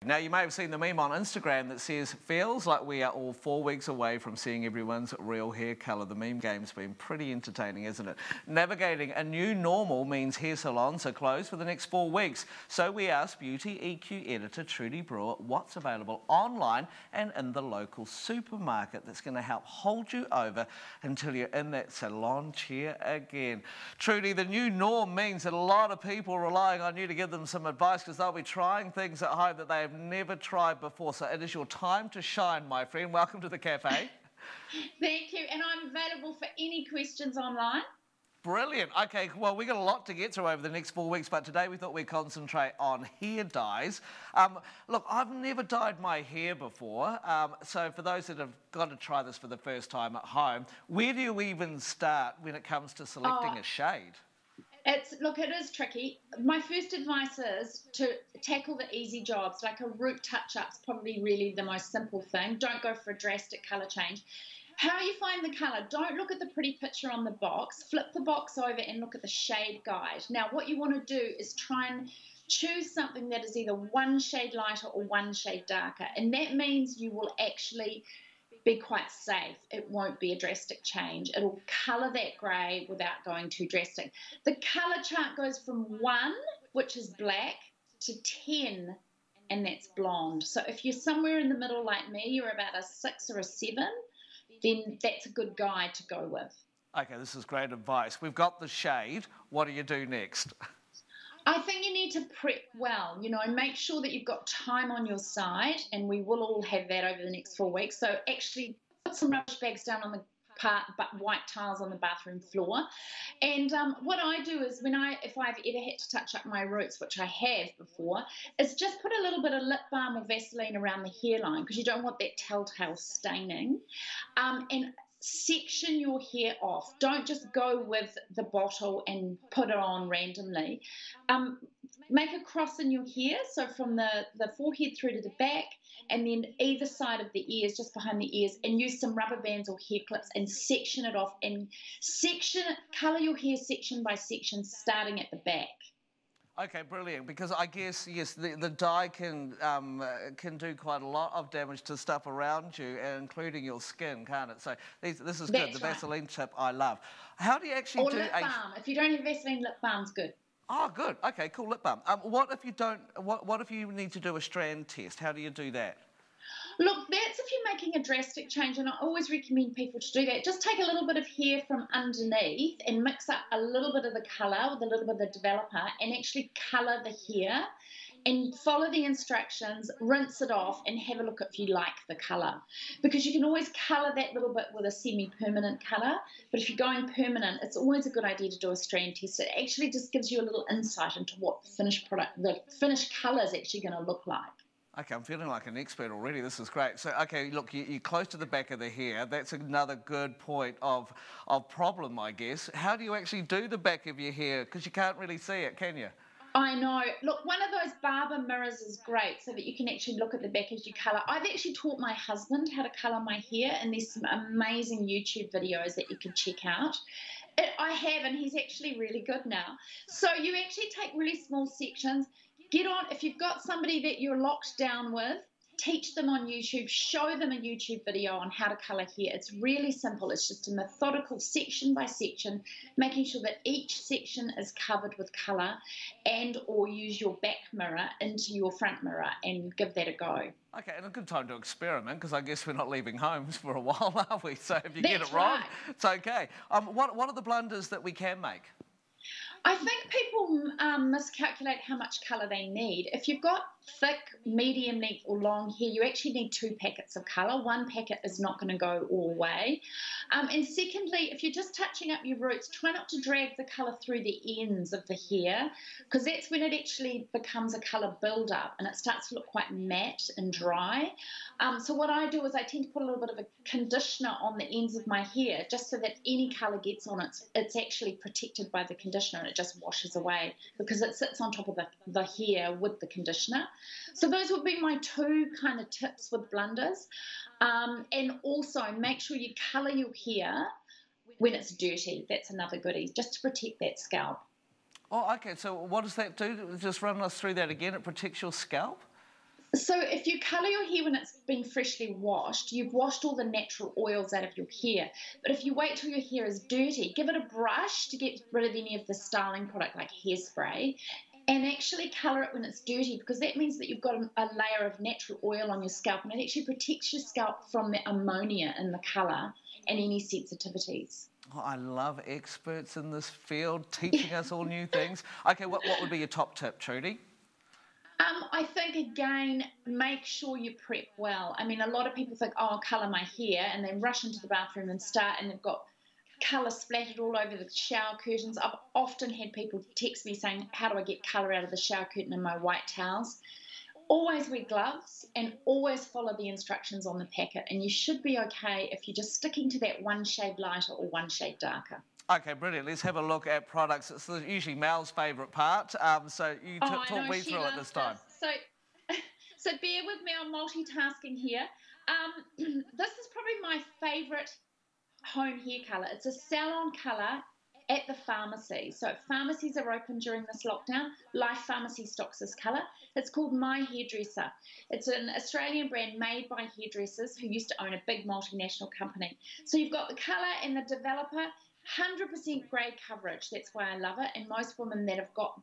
Now, you may have seen the meme on Instagram that says, feels like we are all 4 weeks away from seeing everyone's real hair colour. The meme game's been pretty entertaining, isn't it? Navigating a new normal means hair salons are closed for the next 4 weeks. So we asked Beauty EQ editor Trudi Brewer what's available online and in the local supermarket that's going to help hold you over until you're in that salon chair again. Trudi, the new norm means that a lot of people are relying on you to give them some advice because they'll be trying things at home that they have never tried before. So it is your time to shine, my friend. Welcome to the cafe. Thank you, and I'm available for any questions online. Brilliant. Okay, well, we've got a lot to get through over the next 4 weeks, but today we thought we'd concentrate on hair dyes. Look, I've never dyed my hair before, so for those that have got to try this for the first time at home, where do you even start when it comes to selecting a shade? Look, it is tricky. My first advice is to tackle the easy jobs, like a root touch-up's probably really the most simple thing. Don't go for a drastic colour change. How you find the colour, don't look at the pretty picture on the box. Flip the box over and look at the shade guide. Now, what you want to do is try and choose something that is either one shade lighter or one shade darker. And that means you will actually be quite safe. It won't be a drastic change. It'll colour that grey without going too drastic. The colour chart goes from 1, which is black, to 10, and that's blonde. So if you're somewhere in the middle like me, you're about a 6 or a 7, then that's a good guide to go with. Okay, this is great advice. We've got the shade. What do you do next? I think you need to prep well, and make sure that you've got time on your side, and we will all have that over the next 4 weeks. So actually put some rubbish bags down on the white tiles on the bathroom floor. And what I do is if I've ever had to touch up my roots, which I have before, is just put a little bit of lip balm or Vaseline around the hairline because you don't want that telltale staining. And section your hair off. Don't just go with the bottle and put it on randomly. Make a cross in your hair, so from the forehead through to the back, and then either side of the ears, just behind the ears, and use some rubber bands or hair clips and section it off, and colour your hair section by section, starting at the back. Okay, brilliant. Because I guess, yes, the dye can do quite a lot of damage to stuff around you, including your skin, can't it? So this is good. The Vaseline tip I love. How do you actually do lip balm? If you don't have Vaseline, lip balm's good. Oh, good. Okay, cool. Lip balm. What if you don't? What if you need to do a strand test? How do you do that? Look, that's if you're making a drastic change, and I always recommend people to do that. Just take a little bit of hair from underneath and mix up a little bit of the colour with a little bit of the developer and actually colour the hair and follow the instructions, rinse it off and have a look if you like the colour. Because you can always colour that little bit with a semi-permanent colour, but if you're going permanent, it's always a good idea to do a strand test. It actually just gives you a little insight into what the finished colour is actually going to look like. Okay, I'm feeling like an expert already. This is great. So, okay, look, you're close to the back of the hair. That's another good point of problem, I guess. How do you actually do the back of your hair? Because you can't really see it, can you? I know. Look, one of those barber mirrors is great so that you can actually look at the back as you colour. I've actually taught my husband how to colour my hair, and there's some amazing YouTube videos that you can check out. I have, and he's actually really good now. So you actually take really small sections. Get on, if you've got somebody that you're locked down with, teach them on YouTube, show them a YouTube video on how to colour hair. It's really simple. It's just a methodical section by section, making sure that each section is covered with colour, and or use your back mirror into your front mirror and give that a go. Okay, and a good time to experiment because I guess we're not leaving homes for a while, are we? So if you get it wrong, it's okay. What are the blunders that we can make? I think people miscalculate how much colour they need. If you've got thick, medium length or long hair, you actually need 2 packets of colour. 1 packet is not going to go all the way. And secondly, if you're just touching up your roots, try not to drag the colour through the ends of the hair because that's when it actually becomes a colour build-up and it starts to look quite matte and dry. So what I do is I tend to put a little bit of a conditioner on the ends of my hair just so that any colour gets on it, it's actually protected by the conditioner and it just washes away because it sits on top of the hair with the conditioner. So those would be my 2 kind of tips with blunders. And also make sure you colour your hair when it's dirty. That's another goodie, just to protect that scalp. Oh, okay. So what does that do? Just run us through that again. It protects your scalp? So if you colour your hair when it's been freshly washed, you've washed all the natural oils out of your hair. But if you wait till your hair is dirty, give it a brush to get rid of any of the styling product like hairspray, and actually colour it when it's dirty, because that means that you've got a layer of natural oil on your scalp, and it actually protects your scalp from the ammonia in the colour and any sensitivities. Oh, I love experts in this field teaching us all new things. Okay, what would be your top tip, Trudi? I think, again, make sure you prep well. I mean, a lot of people think, oh, I'll colour my hair, and they rush into the bathroom and start, and they've got colour splattered all over the shower curtains. I've often had people text me saying, how do I get colour out of the shower curtain in my white towels? Always wear gloves and always follow the instructions on the packet, and you should be okay if you're just sticking to that one shade lighter or one shade darker. Okay, brilliant. Let's have a look at products. It's usually Mel's favourite part. So you talk me through it this time. So bear with me, I'm multitasking here. This is probably my favourite home hair colour. It's a salon colour at the pharmacy. So pharmacies are open during this lockdown. Life Pharmacy stocks this colour. It's called My Hairdresser. It's an Australian brand made by hairdressers who used to own a big multinational company. So you've got the colour and the developer, 100% grey coverage. That's why I love it. And most women that have got,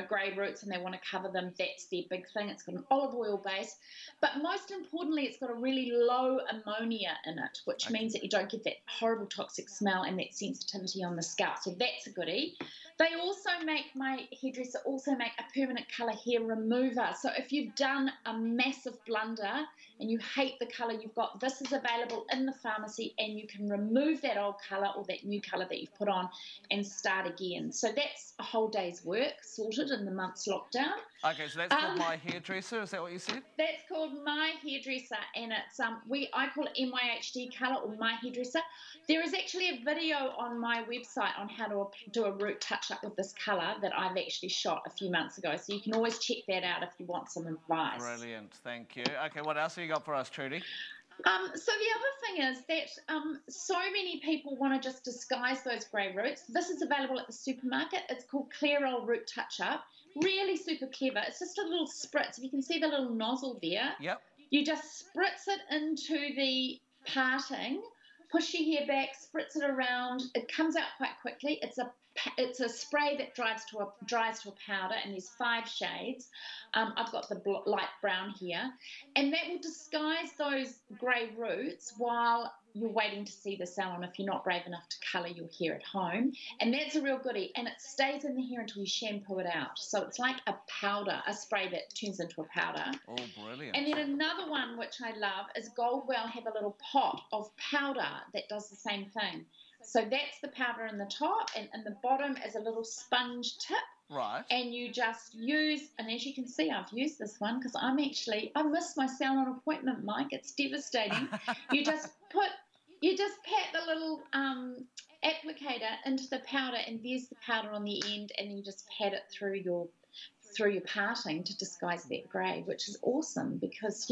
grey roots and they want to cover them, that's their big thing. It's got an olive oil base. But most importantly, it's got a really low ammonia in it, which means that you don't get that horrible toxic smell and that sensitivity on the scalp. So that's a goodie. They also My Hairdresser also make a permanent colour hair remover. So if you've done a massive blunder and you hate the colour you've got, this is available in the pharmacy, and you can remove that old colour or that new colour that you've put on and start again. So that's a whole day's work sorted in the month's lockdown. Okay, so that's called My Hairdresser, is that what you said? That's called My Hairdresser, and it's I call it MYHD colour or My Hairdresser. There is actually a video on my website on how to do a root touch-up with this colour that I've actually shot a few months ago, so you can always check that out if you want some advice. Brilliant, thank you. Okay, what else have you got for us, Trudi? So the other thing is that so many people want to just disguise those grey roots. This is available at the supermarket. It's called Clear Old Root Touch-Up. Really super clever. It's just a little spritz. If you can see the little nozzle there, yep. You just spritz it into the parting, push your hair back, spritz it around. It comes out quite quickly. It's a spray that dries to a powder, and there's 5 shades. I've got the light brown here, and that will disguise those grey roots while you're waiting to see the salon if you're not brave enough to colour your hair at home. And that's a real goodie, and it stays in the hair until you shampoo it out. So it's like a powder, a spray that turns into a powder. Oh, brilliant. And then another one which I love is Goldwell have a little pot of powder that does the same thing. So that's the powder in the top, and in the bottom is a little sponge tip. Right. And you just use, and as you can see, I've used this one because I missed my salon appointment, Mike. It's devastating. You just pat the little applicator into the powder, and there's the powder on the end, and you just pat it through your parting to disguise that grey, which is awesome because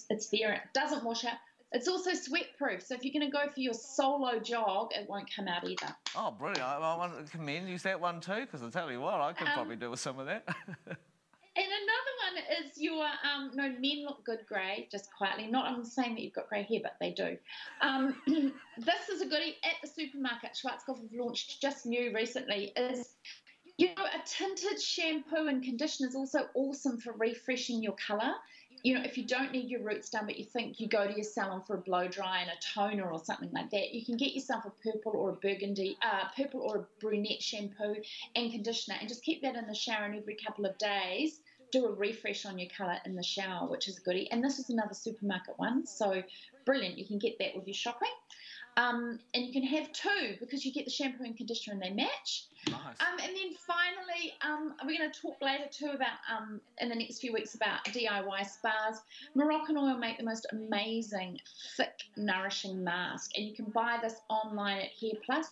it's there. It doesn't wash out. It's also sweat-proof, so if you're going to go for your solo jog, it won't come out either. Oh, brilliant. I want to commend use that one too, because I'll tell you what, I could probably do with some of that. And another one is your, men look good grey, just quietly. Not I'm saying that you've got grey hair, but they do. This is a goodie at the supermarket. Schwarzkopf have launched just new recently. Is a tinted shampoo and conditioner is also awesome for refreshing your colour. If you don't need your roots done, but you think you go to your salon for a blow dry and a toner or something like that, you can get yourself a purple or a brunette shampoo and conditioner, and just keep that in the shower, and every couple of days do a refresh on your colour in the shower, which is a goodie. And this is another supermarket one, so brilliant. You can get that with your shopping. And you can have 2 because you get the shampoo and conditioner and they match. Nice. And then finally, we're going to talk later too about, in the next few weeks, about DIY spas. Moroccan Oil make the most amazing, thick, nourishing mask. And you can buy this online at Hair Plus.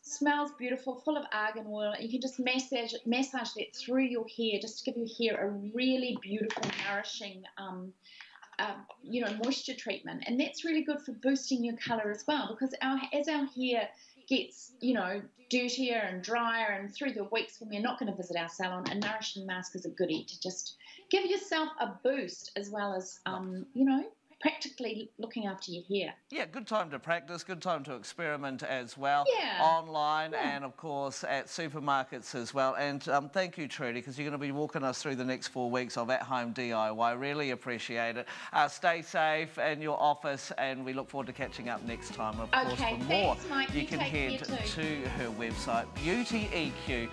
Smells beautiful, full of argan oil. And you can just massage that through your hair just to give your hair a really beautiful, nourishing moisture treatment, and that's really good for boosting your colour as well, because as our hair gets, you know, dirtier and drier, and through the weeks when we're not going to visit our salon, a nourishing mask is a goodie to just give yourself a boost, as well as, you know, practically looking after your hair. Yeah, good time to practice, good time to experiment as well, Yeah. online and of course at supermarkets as well. And thank you, Trudi, because you're going to be walking us through the next 4 weeks of at-home DIY. Really appreciate it. Stay safe in your office, and we look forward to catching up next time. Of course, for more, thanks, Mike. you can head to her website, beautyeq.co.nz.